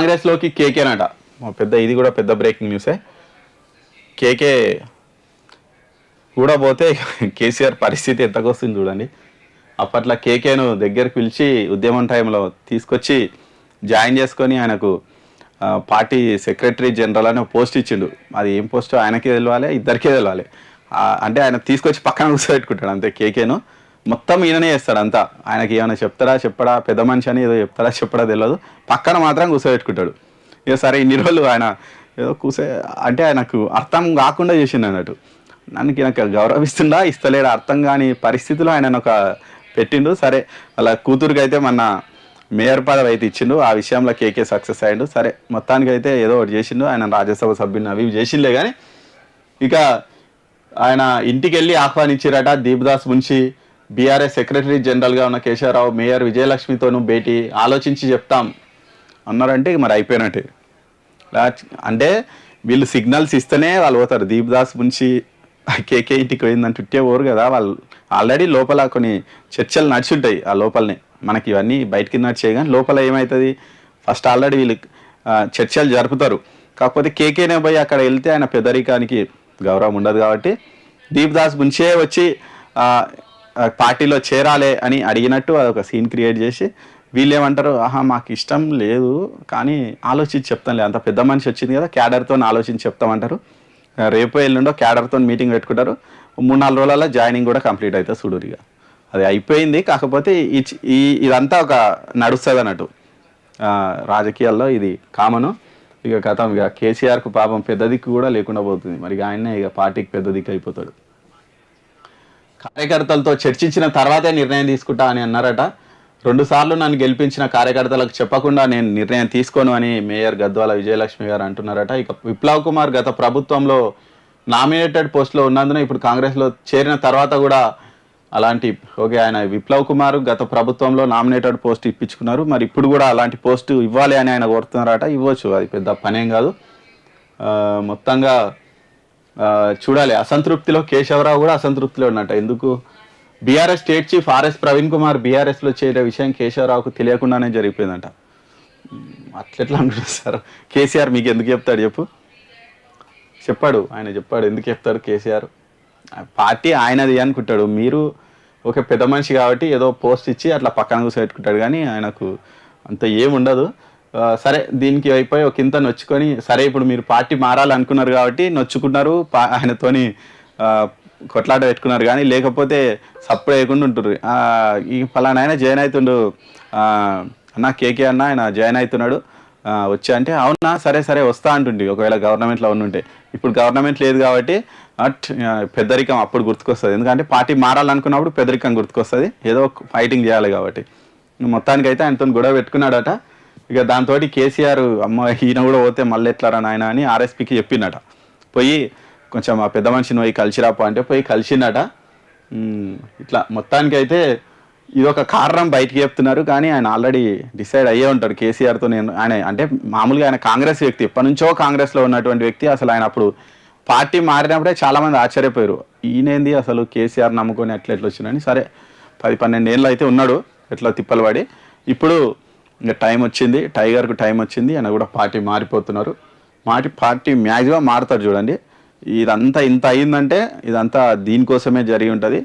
కాంగ్రెస్లోకి కేకేనట పెద్ద, ఇది కూడా పెద్ద బ్రేకింగ్ న్యూసే. కేకే కూడా పోతే కేసీఆర్ పరిస్థితి ఎంతకొస్తుంది చూడండి. అప్పట్లో కేకేను దగ్గరికి పిలిచి ఉద్యమం టైంలో తీసుకొచ్చి జాయిన్ చేసుకొని ఆయనకు పార్టీ సెక్రటరీ జనరల్ అని పోస్ట్ ఇచ్చిండు. అది ఏం పోస్టో ఆయనకే తెలియాలి, ఇద్దరికే తెలియాలి. అంటే ఆయన తీసుకొచ్చి పక్కన కూర్చోబెట్టుకుంటాడు అంతే. కేకేను మొత్తం ఈయననే చేస్తాడు అంతా. ఆయనకి ఏమైనా చెప్తాడా చెప్పడా, పెద్ద మనిషి అని ఏదో చెప్తాడా చెప్పడా తెలియదు, పక్కన మాత్రం కూర్చోబెట్టుకుంటాడు. ఇక సరే ఇన్ని రోజులు ఆయన ఏదో అంటే ఆయనకు అర్థం కాకుండా చేసిండు అన్నట్టు. నాకు గౌరవిస్తుండా ఇస్తలేడా అర్థం కాని పరిస్థితిలో ఆయన ఒక పెట్టిండు. సరే అలా కూతురికి అయితే మన మేయర్ పదవి అయితే ఇచ్చిండు. ఆ విషయంలో కేకే సక్సెస్ అయ్యిండు. సరే మొత్తానికి అయితే ఏదో ఒకటి చేసిండు. ఆయన రాజ్యసభ సభ్యుని అవి చేసిండే. కానీ ఇక ఆయన ఇంటికి వెళ్ళి ఆహ్వానించారట. దీపదాస్ మున్షి, బీఆర్ఎస్ సెక్రటరీ జనరల్గా ఉన్న కేశవరావు, మేయర్ విజయలక్ష్మితోనూ భేటీ, ఆలోచించి చెప్తాం అన్నారంటే మరి అయిపోయినట్టే. అంటే వీళ్ళు సిగ్నల్స్ ఇస్తేనే వాళ్ళు పోతారు. దీపదాస్ మున్షి కేకే ఇంటికి పోయిందంటే పోరు కదా. వాళ్ళు ఆల్రెడీ లోపల కొన్ని చర్చలు నడిచి ఉంటాయి. ఆ లోపలనే మనకి ఇవన్నీ బయటికి నడిచాయి. కానీ లోపల ఏమవుతుంది, ఫస్ట్ ఆల్రెడీ వీళ్ళు చర్చలు జరుపుతారు. కాకపోతే కేకేనే పోయి అక్కడ వెళ్తే ఆయన పెద్దరికానికి గౌరవం ఉండదు కాబట్టి దీపదాస్ మున్షే వచ్చి పార్టీలో చేరాలి అని అడిగినట్టు అదొక సీన్ క్రియేట్ చేసి వీళ్ళు ఏమంటారు, మాకు ఇష్టం లేదు కానీ ఆలోచించి చెప్తాంలే, అంత పెద్ద మనిషి వచ్చింది కదా క్యాడర్తో ఆలోచించి చెప్తామంటారు. రేపు ఎల్లుండో క్యాడర్తో మీటింగ్ పెట్టుకుంటారు. 3-4 రోజులలో జాయినింగ్ కూడా కంప్లీట్ అవుతుంది. సుడూరిగా అది అయిపోయింది. కాకపోతే ఇదంతా ఒక నడుస్తుంది అన్నట్టు రాజకీయాల్లో, ఇది కామను. ఇక గతం ఇక కేసీఆర్కు పాపం పెద్ద దిక్కు కూడా లేకుండా పోతుంది. మరి ఆయనే ఇక పార్టీకి పెద్ద దిక్కు అయిపోతాడు. కార్యకర్తలతో చర్చించిన తర్వాతే నిర్ణయం తీసుకుంటా అని అన్నారట. 2 సార్లు నన్ను గెలిపించిన కార్యకర్తలకు చెప్పకుండా నేను నిర్ణయం తీసుకోను అని మేయర్ గద్వాల విజయలక్ష్మి గారు అంటున్నారట. ఇక విప్లవ్ కుమార్ గత ప్రభుత్వంలో నామినేటెడ్ పోస్టులో ఉన్నందున ఇప్పుడు కాంగ్రెస్లో చేరిన తర్వాత కూడా అలాంటి ఆయన విప్లవ్ కుమార్ గత ప్రభుత్వంలో నామినేటెడ్ పోస్ట్ ఇప్పించుకున్నారు. మరి ఇప్పుడు కూడా అలాంటి పోస్టు ఇవ్వాలి అని ఆయన కోరుతున్నారట. ఇవ్వచ్చు, అది పెద్ద పనేం కాదు. మొత్తంగా చూడాలి. అసంతృప్తిలో కేశవరావు కూడా అసంతృప్తిలో ఉన్నట్ట. ఎందుకు, BRS state chief RS Praveen Kumar బీఆర్ఎస్లో చేరే విషయం కేశవరావుకు తెలియకుండానే జరిగిపోయిందంట. అట్లెట్లా అంటున్నారు సార్? కేసీఆర్ మీకు ఎందుకు చెప్తాడు చెప్పాడు. ఆయన చెప్పాడు. ఎందుకు చెప్తాడు కేసీఆర్? పార్టీ ఆయనది అనుకుంటాడు. మీరు ఒక పెద్ద మనిషి కాబట్టి ఏదో పోస్ట్ ఇచ్చి అట్లా పక్కన కూర్చోబెట్టుకుంటాడు. కానీ ఆయనకు అంత ఏముండదు. సరే దీనికి అయిపోయి ఒక ఇంత నొచ్చుకొని, సరే ఇప్పుడు మీరు పార్టీ మారాలనుకున్నారు కాబట్టి నొచ్చుకున్నారు, ఆయనతోని కొట్లాట పెట్టుకున్నారు. కానీ లేకపోతే సప్పుడు వేయకుండా ఉంటుర్రు. ఈ ఫలానా ఆయన జాయిన్ అవుతుండు అన్న, కేకే అన్న ఆయన జాయిన్ అవుతున్నాడు వచ్చా అంటే, అవునా సరే వస్తా అంటుండి. ఒకవేళ గవర్నమెంట్లో ఉంటే, ఇప్పుడు గవర్నమెంట్ లేదు కాబట్టి పెద్దరికం అప్పుడు గుర్తుకొస్తుంది. ఎందుకంటే పార్టీ మారాలనుకున్నప్పుడు పెద్దరికం గుర్తుకొస్తుంది, ఏదో ఫైటింగ్ చేయాలి కాబట్టి. మొత్తానికైతే ఆయనతో గొడవ పెట్టుకున్నాడట. ఇక దాంతో కేసీఆర్ అమ్మ ఈయన కూడా పోతే మళ్ళీ ఎట్లారా నాయన అని ఆర్ఎస్పీకి చెప్పిందట. పోయి కొంచెం ఆ పెద్ద మనిషిని పోయి కలిసిరాపో అంటే పోయి కలిసిందట. ఇట్లా మొత్తానికైతే ఇదొక కారణం బయటికి చెప్తున్నారు. కానీ ఆయన ఆల్రెడీ డిసైడ్ అయ్యే ఉంటాడు కేసీఆర్తో. ఆయన అంటే మామూలుగా ఆయన కాంగ్రెస్ వ్యక్తి, ఎప్పటి నుంచో కాంగ్రెస్లో ఉన్నటువంటి వ్యక్తి. అసలు ఆయన అప్పుడు పార్టీ మారినప్పుడే చాలామంది ఆశ్చర్యపోయారు, ఈయనేంది అసలు కేసీఆర్ నమ్ముకొని ఎట్లా వచ్చిందని. సరే 10-12 ఏళ్ళు అయితే ఉన్నాడు ఎట్లా తిప్పలు పడి. ఇప్పుడు ఇంకా టైం వచ్చింది, టైగర్కు టైం వచ్చింది. ఆయన కూడా పార్టీ మారిపోతున్నారు. పార్టీ మ్యాక్సిమం మారుతారు చూడండి. ఇదంతా ఇంత అయిందంటే ఇదంతా దీనికోసమే జరిగి ఉంటుంది.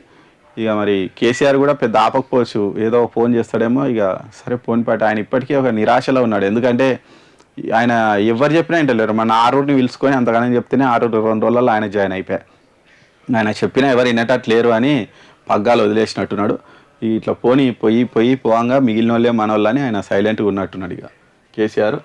ఇక మరి కేసీఆర్ కూడా పెద్ద ఆపకపోవచ్చు, ఏదో ఫోన్ చేస్తాడేమో. ఇక సరే ఫోన్ పెట్టి ఆయన ఇప్పటికీ ఒక నిరాశలో ఉన్నాడు. ఎందుకంటే ఆయన ఎవరు చెప్పినా ఇంటలేరు. మన ఆరూరిని పిలుచుకొని అంతగానే చెప్తేనే 2 రోజులలో ఆయన జాయిన్ అయిపోయారు. ఆయన చెప్పినా ఎవరు వినేటట్లేరు అని పగ్గాలు వదిలేసినట్టున్నాడు. ఇట్లా పోయి పోవంగా మిగిలిన వాళ్ళే మన వాళ్ళని ఆయన సైలెంట్గా ఉన్నట్టున్నాడు ఇక కేసీఆర్.